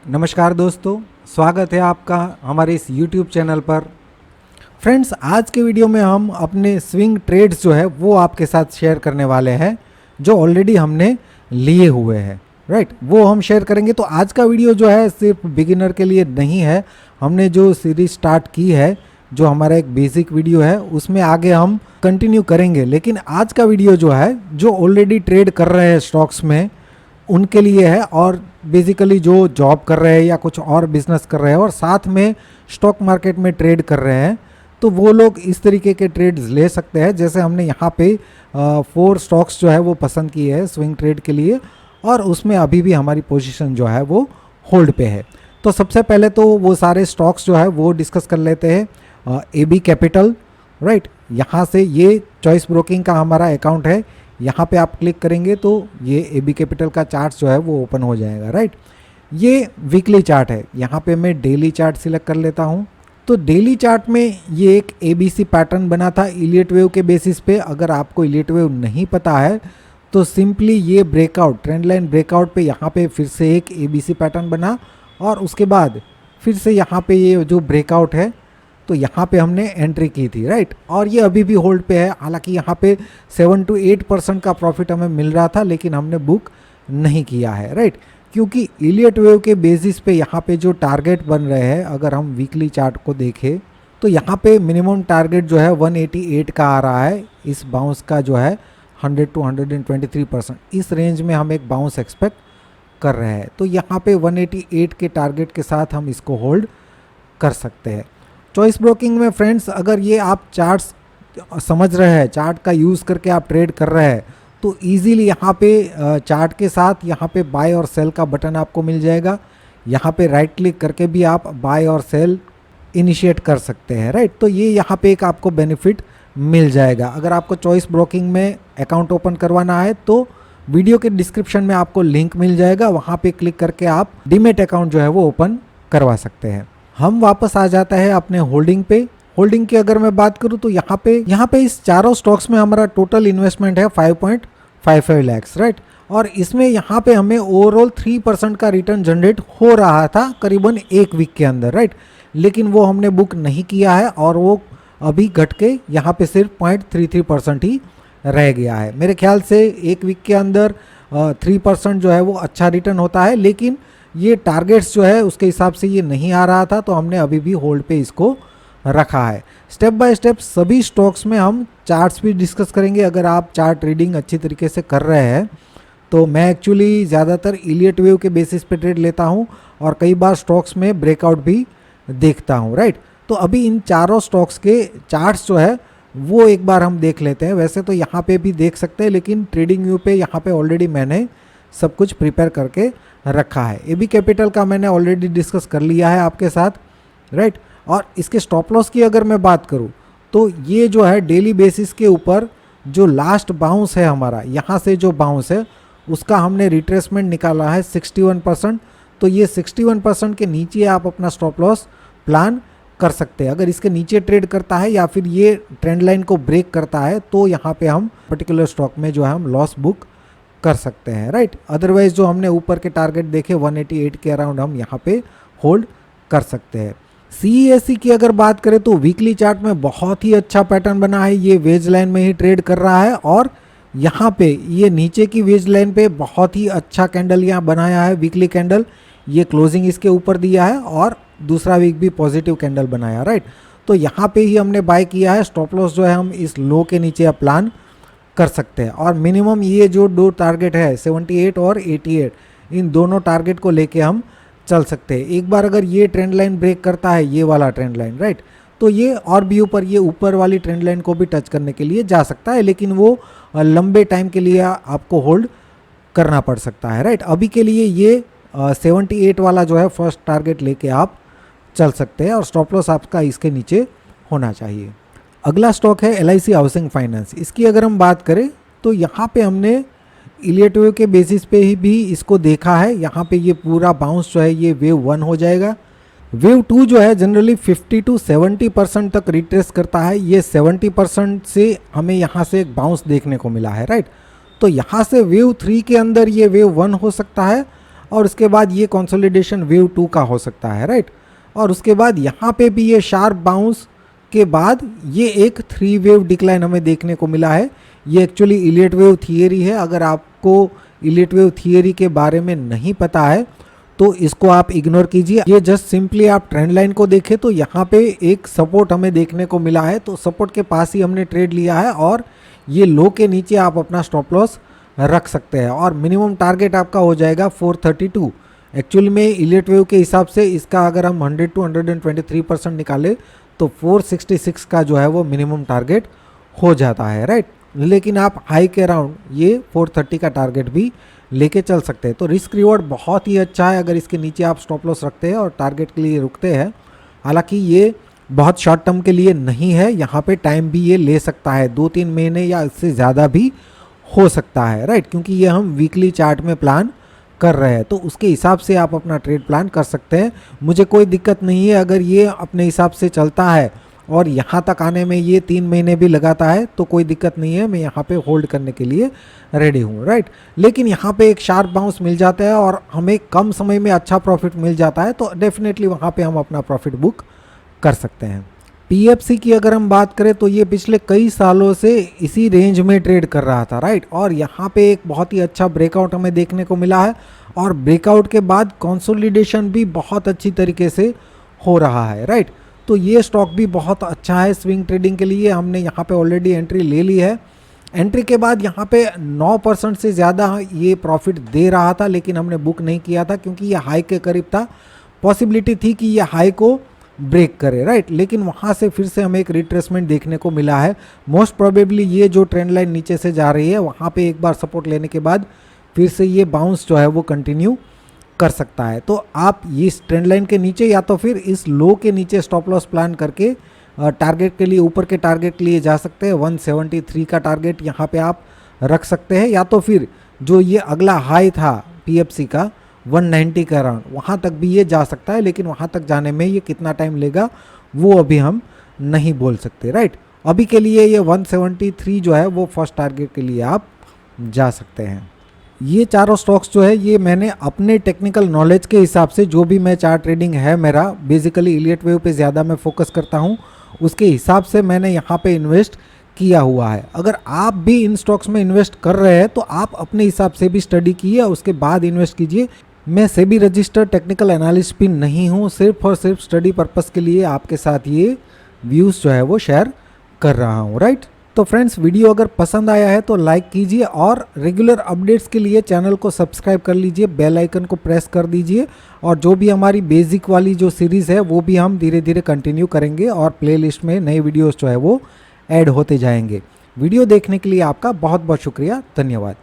नमस्कार दोस्तों, स्वागत है आपका हमारे इस YouTube चैनल पर। फ्रेंड्स, आज के वीडियो में हम अपने स्विंग ट्रेड्स जो है वो आपके साथ शेयर करने वाले हैं, जो ऑलरेडी हमने लिए हुए हैं। राइट, वो हम शेयर करेंगे। तो आज का वीडियो जो है सिर्फ बिगिनर के लिए नहीं है। हमने जो सीरीज स्टार्ट की है, जो हमारा एक बेसिक वीडियो है, उसमें आगे हम कंटिन्यू करेंगे। लेकिन आज का वीडियो जो है, जो ऑलरेडी ट्रेड कर रहे हैं स्टॉक्स में, उनके लिए है। और बेसिकली जो जॉब कर रहे हैं या कुछ और बिजनेस कर रहे हैं और साथ में स्टॉक मार्केट में ट्रेड कर रहे हैं, तो वो लोग इस तरीके के ट्रेड्स ले सकते हैं। जैसे हमने यहाँ पे 4 स्टॉक्स जो है वो पसंद किए हैं स्विंग ट्रेड के लिए, और उसमें अभी भी हमारी पोजीशन जो है वो होल्ड पे है। तो सबसे पहले तो वो सारे स्टॉक्स जो है वो डिस्कस कर लेते हैं। AB कैपिटल, राइट, यहाँ से ये चॉइस ब्रोकिंग का हमारा अकाउंट है। यहाँ पे आप क्लिक करेंगे तो ये AB कैपिटल का चार्ट जो है वो ओपन हो जाएगा। राइट, ये वीकली चार्ट है। यहाँ पे मैं डेली चार्ट सिलेक्ट कर लेता हूँ। तो डेली चार्ट में ये एक ABC पैटर्न बना था इलियट वेव के बेसिस पे। अगर आपको इलियट वेव नहीं पता है तो सिंपली ये ब्रेकआउट, ट्रेंड लाइन ब्रेकआउट पे यहाँ पे फिर से एक ABC पैटर्न बना, और उसके बाद फिर से यहाँ पे ये जो ब्रेकआउट है, तो यहाँ पे हमने एंट्री की थी। राइट, और ये अभी भी होल्ड पे है। हालांकि यहाँ पे 7 to 8% का प्रॉफिट हमें मिल रहा था, लेकिन हमने बुक नहीं किया है। राइट, क्योंकि इलियट वेव के बेसिस पे यहाँ पे जो टारगेट बन रहे हैं, अगर हम वीकली चार्ट को देखें तो यहाँ पे मिनिमम टारगेट जो है 188 का आ रहा है। इस बाउंस का जो है 100 to 123%, इस रेंज में हम एक बाउंस एक्सपेक्ट कर रहे हैं। तो यहाँ पे 188 के टारगेट के साथ हम इसको होल्ड कर सकते हैं। चॉइस ब्रोकिंग में फ्रेंड्स, अगर ये आप चार्ट्स समझ रहे हैं, चार्ट का यूज़ करके आप ट्रेड कर रहे हैं, तो इजीली यहाँ पे चार्ट के साथ यहाँ पे बाय और सेल का बटन आपको मिल जाएगा। यहाँ पे राइट क्लिक करके भी आप बाय और सेल इनिशिएट कर सकते हैं। राइट, तो ये यहाँ पे एक आपको बेनिफिट मिल जाएगा। अगर आपको चॉइस ब्रोकिंग में अकाउंट ओपन करवाना है तो वीडियो के डिस्क्रिप्शन में आपको लिंक मिल जाएगा, वहाँ पे क्लिक करके आप डीमेट अकाउंट जो है वो ओपन करवा सकते हैं। हम वापस आ जाता है अपने होल्डिंग पे। होल्डिंग की अगर मैं बात करूं तो यहाँ पे इस चारों स्टॉक्स में हमारा टोटल इन्वेस्टमेंट है 5.55 लाख। राइट, और इसमें यहाँ पे हमें ओवरऑल 3% का रिटर्न जनरेट हो रहा था करीबन 1 वीक के अंदर। राइट, लेकिन वो हमने बुक नहीं किया है, और वो अभी घट के यहाँ पे सिर्फ 0.33% ही रह गया है। मेरे ख्याल से 1 वीक के अंदर 3% जो है वो अच्छा रिटर्न होता है, लेकिन ये टारगेट्स जो है उसके हिसाब से ये नहीं आ रहा था, तो हमने अभी भी होल्ड पे इसको रखा है। स्टेप बाय स्टेप सभी स्टॉक्स में हम चार्ट्स भी डिस्कस करेंगे। अगर आप चार्ट रीडिंग अच्छी तरीके से कर रहे हैं, तो मैं एक्चुअली ज़्यादातर इलियट वेव के बेसिस पे ट्रेड लेता हूं, और कई बार स्टॉक्स में ब्रेकआउट भी देखता हूं। राइट, तो अभी इन चारों स्टॉक्स के चार्ट्स जो है वो एक बार हम देख लेते हैं। वैसे तो यहाँ पे भी देख सकते हैं, लेकिन ट्रेडिंग व्यू पे यहाँ पे ऑलरेडी मैंने सब कुछ प्रिपेयर करके रखा है। AB कैपिटल का मैंने ऑलरेडी डिस्कस कर लिया है आपके साथ। राइट, और इसके स्टॉप लॉस की अगर मैं बात करूं तो ये जो है डेली बेसिस के ऊपर जो लास्ट बाउंस है हमारा, यहाँ से जो बाउंस है उसका हमने रिट्रेसमेंट निकाला है 61%। तो ये 61% के नीचे आप अपना स्टॉप लॉस प्लान कर सकते हैं। अगर इसके नीचे ट्रेड करता है या फिर ये ट्रेंड लाइन को ब्रेक करता है, तो यहाँ पे हम पर्टिकुलर स्टॉक में जो है हम लॉस बुक कर सकते हैं। राइट, अदरवाइज जो हमने ऊपर के टारगेट देखे 188 के अराउंड हम यहाँ पे होल्ड कर सकते हैं। CESC की अगर बात करें तो वीकली चार्ट में बहुत ही अच्छा पैटर्न बना है। ये वेज लाइन में ही ट्रेड कर रहा है, और यहाँ पे ये नीचे की वेज लाइन पे बहुत ही अच्छा कैंडल यहाँ बनाया है, वीकली कैंडल। ये क्लोजिंग इसके ऊपर दिया है, और दूसरा वीक भी पॉजिटिव कैंडल बनाया। राइट, तो यहाँ पे ही हमने बाय किया है। स्टॉप लॉस जो है हम इस लो के नीचे आप प्लान कर सकते हैं, और मिनिमम ये जो 2 टारगेट है 78 और 88, इन दोनों टारगेट को लेके हम चल सकते हैं। एक बार अगर ये ट्रेंड लाइन ब्रेक करता है, ये वाला ट्रेंड लाइन, राइट, तो ये और भी ये ऊपर वाली ट्रेंड लाइन को भी टच करने के लिए जा सकता है, लेकिन वो लंबे टाइम के लिए आपको होल्ड करना पड़ सकता है। राइट, अभी के लिए ये 78 वाला जो है फर्स्ट टारगेट लेके आप चल सकते हैं, और स्टॉप लॉस आपका इसके नीचे होना चाहिए। अगला स्टॉक है LIC हाउसिंग फाइनेंस। इसकी अगर हम बात करें तो यहाँ पे हमने इलियट वेव के बेसिस पे ही भी इसको देखा है। यहाँ पे ये पूरा बाउंस जो है ये वेव 1 हो जाएगा। वेव 2 जो है जनरली 50 to 70% तक रिट्रेस करता है। ये 70% से हमें यहाँ से एक बाउंस देखने को मिला है। राइट, तो यहाँ से वेव 3 के अंदर ये वेव 1 हो सकता है, और उसके बाद ये कंसोलिडेशन वेव 2 का हो सकता है, राइट। और उसके बाद यहाँ पे भी ये शार्प बाउंस के बाद ये एक 3 वेव डिक्लाइन हमें देखने को मिला है। ये एक्चुअली इलियट वेव थियरी है। अगर आपको इलियट वेव थियरी के बारे में नहीं पता है तो इसको आप इग्नोर कीजिए। ये जस्ट सिंपली आप ट्रेंड लाइन को देखें तो यहाँ पे एक सपोर्ट हमें देखने को मिला है, तो सपोर्ट के पास ही हमने ट्रेड लिया है और ये लो के नीचे आप अपना स्टॉप लॉस रख सकते हैं और मिनिमम टारगेट आपका हो जाएगा 432। एक्चुअली में इलियट वेव के हिसाब से इसका अगर हम 100 to 123% निकाले तो 466 का जो है वो मिनिमम टारगेट हो जाता है, राइट। लेकिन आप हाई के अराउंड ये 430 का टारगेट भी लेके चल सकते हैं। तो रिस्क रिवॉर्ड बहुत ही अच्छा है अगर इसके नीचे आप स्टॉप लॉस रखते हैं और टारगेट के लिए रुकते हैं। हालांकि ये बहुत शॉर्ट टर्म के लिए नहीं है, यहाँ पे टाइम भी ये ले सकता है, 2-3 महीने या इससे ज़्यादा भी हो सकता है, राइट। क्योंकि ये हम वीकली चार्ट में प्लान कर रहे हैं तो उसके हिसाब से आप अपना ट्रेड प्लान कर सकते हैं। मुझे कोई दिक्कत नहीं है अगर ये अपने हिसाब से चलता है और यहाँ तक आने में ये 3 महीने भी लगाता है तो कोई दिक्कत नहीं है, मैं यहाँ पे होल्ड करने के लिए रेडी हूँ, राइट। लेकिन यहाँ पे एक शार्प बाउंस मिल जाता है और हमें कम समय में अच्छा प्रॉफिट मिल जाता है तो डेफिनेटली वहाँ पे हम अपना प्रॉफिट बुक कर सकते हैं। PFC की अगर हम बात करें तो ये पिछले कई सालों से इसी रेंज में ट्रेड कर रहा था, राइट। और यहाँ पे एक बहुत ही अच्छा ब्रेकआउट हमें देखने को मिला है और ब्रेकआउट के बाद कंसोलिडेशन भी बहुत अच्छी तरीके से हो रहा है, राइट। तो ये स्टॉक भी बहुत अच्छा है स्विंग ट्रेडिंग के लिए। हमने यहाँ पे ऑलरेडी एंट्री ले ली है। एंट्री के बाद यहाँ पे 9% से ज़्यादा ये प्रॉफिट दे रहा था लेकिन हमने बुक नहीं किया था क्योंकि ये हाई के करीब था। पॉसिबिलिटी थी कि ये हाई को ब्रेक करे, राइट। लेकिन वहाँ से फिर से हमें एक रिट्रेसमेंट देखने को मिला है। मोस्ट प्रोबेबली ये जो ट्रेंड लाइन नीचे से जा रही है वहाँ पे एक बार सपोर्ट लेने के बाद फिर से ये बाउंस जो है वो कंटिन्यू कर सकता है। तो आप इस ट्रेंड लाइन के नीचे या तो फिर इस लो के नीचे स्टॉप लॉस प्लान करके टारगेट के लिए, ऊपर के टारगेट के लिए जा सकते हैं। 173 का टारगेट यहाँ पे आप रख सकते हैं या तो फिर जो ये अगला हाई था PFC का 190 का अराउंड वहाँ तक भी ये जा सकता है। लेकिन वहाँ तक जाने में ये कितना टाइम लेगा वो अभी हम नहीं बोल सकते, राइट। अभी के लिए ये 173 जो है वो फर्स्ट टारगेट के लिए आप जा सकते हैं। ये चारों स्टॉक्स जो है ये मैंने अपने टेक्निकल नॉलेज के हिसाब से, जो भी मैं चार्ट ट्रेडिंग है मेरा बेसिकली इलियट वेव पे ज़्यादा मैं फोकस करता हूँ, उसके हिसाब से मैंने यहाँ पे इन्वेस्ट किया हुआ है। अगर आप भी इन स्टॉक्स में इन्वेस्ट कर रहे हैं तो आप अपने हिसाब से भी स्टडी कीजिए, उसके बाद इन्वेस्ट कीजिए। मैं सेबी रजिस्टर्ड टेक्निकल एनालिस्ट भी नहीं हूँ, सिर्फ और सिर्फ स्टडी पर्पस के लिए आपके साथ ये व्यूज़ जो है वो शेयर कर रहा हूँ, राइट। तो फ्रेंड्स, वीडियो अगर पसंद आया है तो लाइक कीजिए और रेगुलर अपडेट्स के लिए चैनल को सब्सक्राइब कर लीजिए, बेल आइकन को प्रेस कर दीजिए। और जो भी हमारी बेसिक वाली जो सीरीज़ है वो भी हम धीरे धीरे कंटिन्यू करेंगे और प्लेलिस्ट में नए वीडियोस जो है वो ऐड होते जाएंगे। वीडियो देखने के लिए आपका बहुत बहुत शुक्रिया, धन्यवाद।